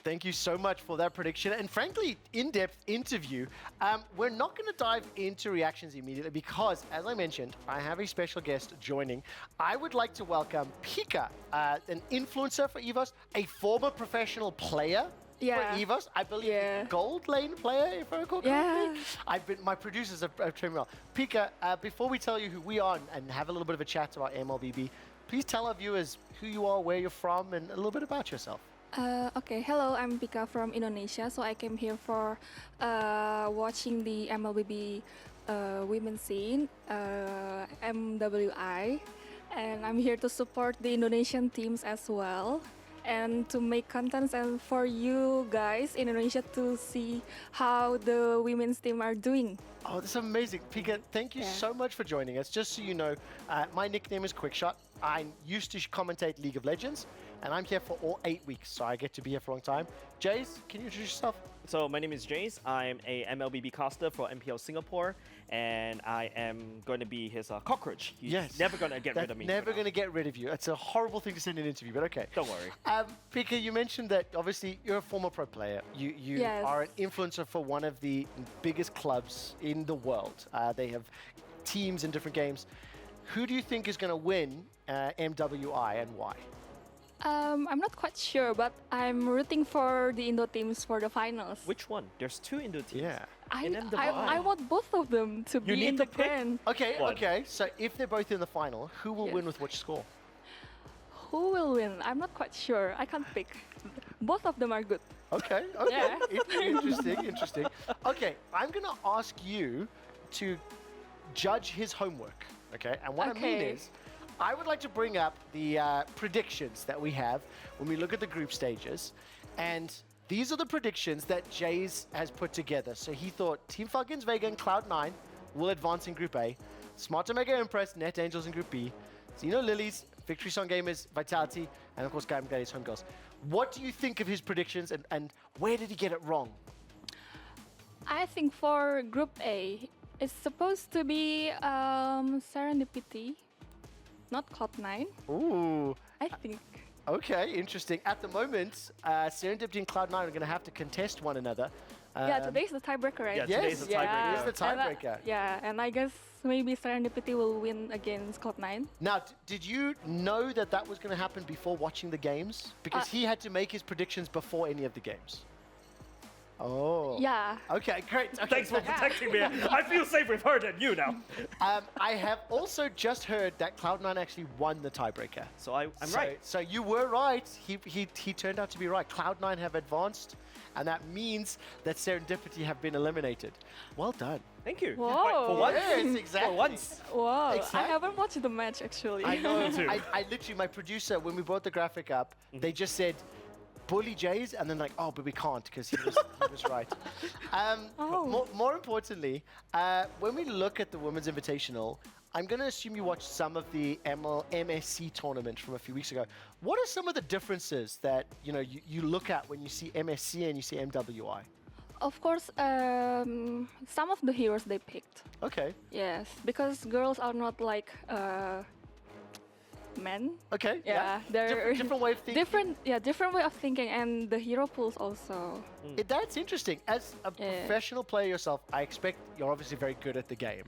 Thank you so much for that prediction and frankly, in-depth interview. We're not going to dive into reactions immediately because, as I mentioned, I have a special guest joining. I would like to welcome PICA, an influencer for EVOS, a former professional player for EVOS. I believe gold lane player, if I recall correctly. My producers have trained me well. PICA, before we tell you who we are and have a little bit of a chat about MLBB, please tell our viewers who you are, where you're from, and a little bit about yourself. Okay, hello, I'm Pika from Indonesia. So I came here for watching the MLBB women's scene, MWI, and I'm here to support the Indonesian teams as well, and to make contents and for you guys in Indonesia to see how the women's team are doing. Oh, that's amazing. Pika, thank you so much for joining us. Just so you know, my nickname is Quickshot. I used to commentate League of Legends, and I'm here for all 8 weeks, so I get to be here for a long time. Jace, can you introduce yourself? So my name is Jace. I'm a MLBB caster for MPL Singapore, and I am going to be his cockroach. He's never going to get rid of me. Never going to get rid of you. It's a horrible thing to say in an interview, but okay. Don't worry. Pika, you mentioned that obviously you're a former pro player. You are an influencer for one of the biggest clubs in the world. They have teams in different games. Who do you think is going to win MWI and why? I'm not quite sure, but I'm rooting for the Indo teams for the finals. Which one? There's 2 Indo teams. Yeah. I want both of them to be in the plan. Okay. So if they're both in the final, who will win with which score? Who will win? I'm not quite sure. I can't pick. Both of them are good. Okay. Interesting. Okay, I'm going to ask you to judge his homework. Okay, and what I mean is, I would like to bring up the predictions that we have when we look at the group stages. And these are the predictions that Jays has put together. So he thought Team Falcons, Vega, and Cloud9 will advance in Group A. Smarter Mega Impress, Net Angels in Group B. Xeno Lilies, Victory Song Gamers, Vitality, and of course Gaim Gladius Homegirls. What do you think of his predictions and where did he get it wrong? I think for Group A, it's supposed to be Serendipity. Not Cloud9. Ooh. I think. Okay, interesting. At the moment, Serendipity and Cloud9 are going to have to contest one another. Today's the tiebreaker, right? Yeah, today's the tiebreaker. It is the tiebreaker. And I guess maybe Serendipity will win against Cloud9. Now, did you know that that was going to happen before watching the games? Because he had to make his predictions before any of the games. Oh. Yeah. Okay, great. Okay, Thanks for protecting me. I feel safe with her than you now. I have also just heard that Cloud9 actually won the tiebreaker. So I'm right. So you were right. He turned out to be right. Cloud9 have advanced, and that means that Serendipity have been eliminated. Well done. Thank you. Whoa. For once. Yes, exactly. For once. Whoa. Exactly. I haven't watched the match, actually. I know. Me too. I literally, my producer, when we brought the graphic up, they just said, bully Jays, and then like, oh, but we can't because he was right. More importantly, when we look at the Women's Invitational, I'm going to assume you watched some of the MSC tournament from a few weeks ago. What are some of the differences that you look at when you see MSC and you see MWI? Of course, some of the heroes they picked. Okay. Yes, because girls are not like men. Okay. Yeah, they're different way of thinking. Different way of thinking, and the hero pools also. That's interesting. As a professional player yourself, I expect you're obviously very good at the game.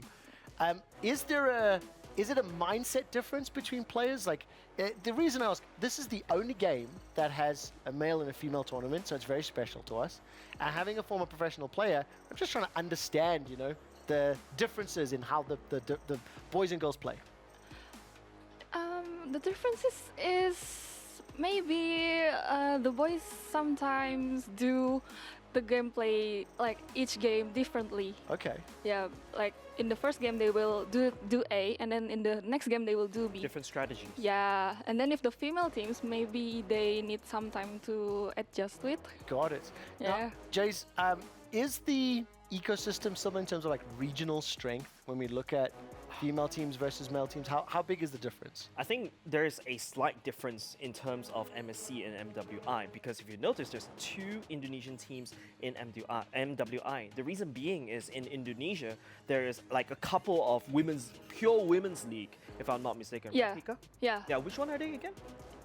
Is it a mindset difference between players? Like, the reason I ask, this is the only game that has a male and a female tournament, so it's very special to us. And having a former professional player, I'm just trying to understand, the differences in how the boys and girls play. The differences is maybe the boys sometimes do the gameplay, like each game differently. Okay. Yeah, like in the first game they will do A, and then in the next game they will do B. Different strategies. Yeah, and then if the female teams, maybe they need some time to adjust to it. Got it. Yeah. Now, Jace, is the ecosystem similar in terms of like regional strength when we look at female teams versus male teams? How big is the difference? I think there's a slight difference in terms of MSC and MWI, because if you notice, there's 2 Indonesian teams in MWI. The reason being is in Indonesia, there is like a couple of pure women's league, if I'm not mistaken. Yeah. Pika? Yeah. Yeah, which one are they again?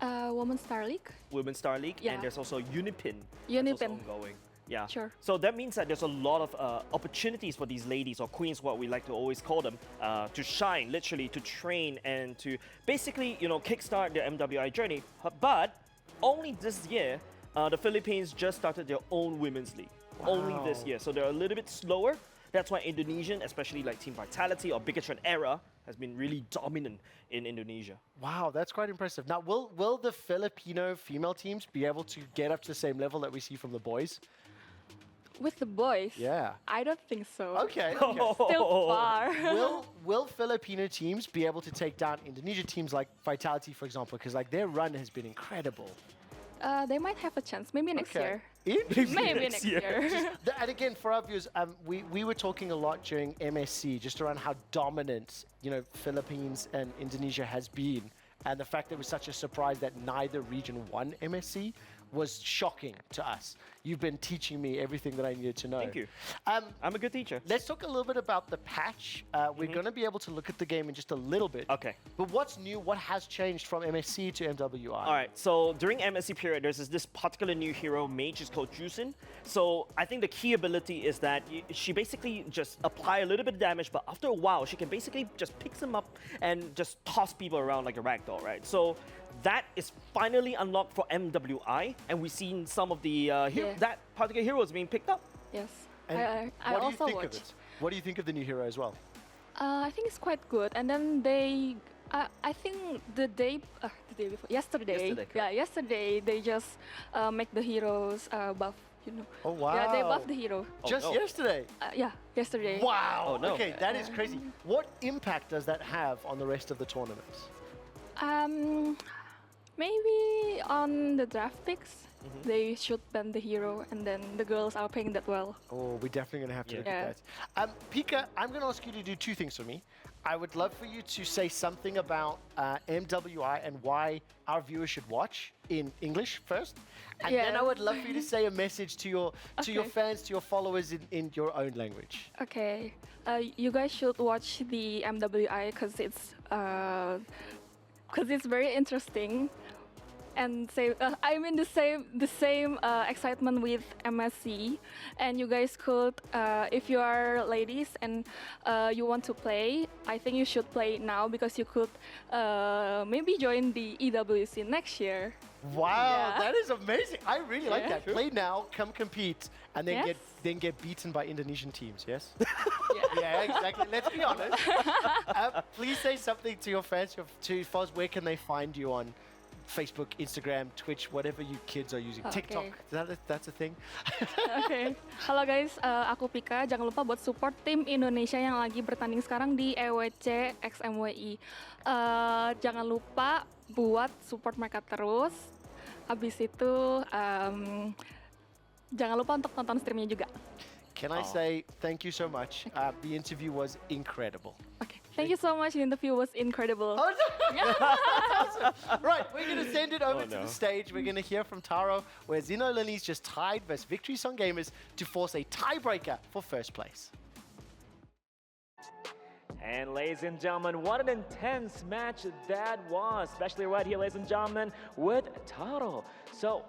Women's Star League. Women's Star League, Yeah. and there's also Unipin. That's Unipin. also ongoing. Yeah. Sure. So that means that there's a lot of opportunities for these ladies or queens, what we like to always call them, to shine, literally to train and to basically, kickstart their MWI journey. But only this year, the Philippines just started their own women's league. Only this year, so they're a little bit slower. That's why Indonesian, especially like Team Vitality or Bigatron era, has been really dominant in Indonesia. Wow, that's quite impressive. Now, will the Filipino female teams be able to get up to the same level that we see from the boys? With the boys? Yeah. I don't think so. Okay. Still far. Will Filipino teams be able to take down Indonesia teams like Vitality, for example? Because like their run has been incredible. They might have a chance. Maybe next year. Interesting. Maybe next year. And again, for our viewers, we were talking a lot during MSC just around how dominant, Philippines and Indonesia has been. And the fact that it was such a surprise that neither region won MSC was shocking to us. You've been teaching me everything that I needed to know. Thank you. I'm a good teacher. Let's talk a little bit about the patch. We're going to be able to look at the game in just a little bit. Okay. But what's new? What has changed from MSC to MWI? All right, so during MSC period, there's this particular new hero, mage, is called Jusin. So I think the key ability is that she basically just apply a little bit of damage, but after a while, she can basically just pick them up and just toss people around like a ragdoll, right? So that is finally unlocked for MWI, and we've seen some of the that particular hero is being picked up. Yes. And I what do you also think of watched. it? What do you think of the new hero as well? I think it's quite good. And then I think the day before, yesterday, yesterday they just make the heroes buff. Oh wow! Yeah, they buffed the hero. Just yesterday. Yeah, yesterday. Wow. Oh, no. Okay, that is crazy. What impact does that have on the rest of the tournaments? Maybe on the draft picks, they should ban the hero, and then the girls are playing that well. Oh, we're definitely going to have to look Yeah. at that. PICA, I'm going to ask you to do two things for me. I would love for you to say something about MWI and why our viewers should watch in English first. And then I would love for you to say a message to your fans, to your followers in your own language. Okay, you guys should watch the MWI because it's very interesting, and the same excitement with MSC. And you guys could, if you are ladies and you want to play, I think you should play now because you could maybe join the EWC next year. Wow, Yeah. that is amazing. I really like Yeah. that. Play now, come compete, and then Yes. get beaten by Indonesian teams, yes? Yeah. Yeah, exactly. Let's be honest. Please say something to your fans, to Foz. Where can they find you on Facebook, Instagram, Twitch, whatever you kids are using? Okay. TikTok, that's a thing? Oke, halo guys, aku Pika. Jangan lupa buat support tim Indonesia yang lagi bertanding sekarang di EWC XMWI. Jangan lupa buat support mereka terus. Habis itu jangan lupa untuk nonton streamnya juga. Can I say thank you so much? The interview was incredible. Okay, thank you so much. The interview was incredible. Oh, no. That's awesome. Right, we're going to send it over to the stage. We're going to hear from Taro, where Zino Lilies just tied versus Victory Song Gamers to force a tiebreaker for first place. And ladies and gentlemen, what an intense match that was, especially right here, ladies and gentlemen, with Taro. So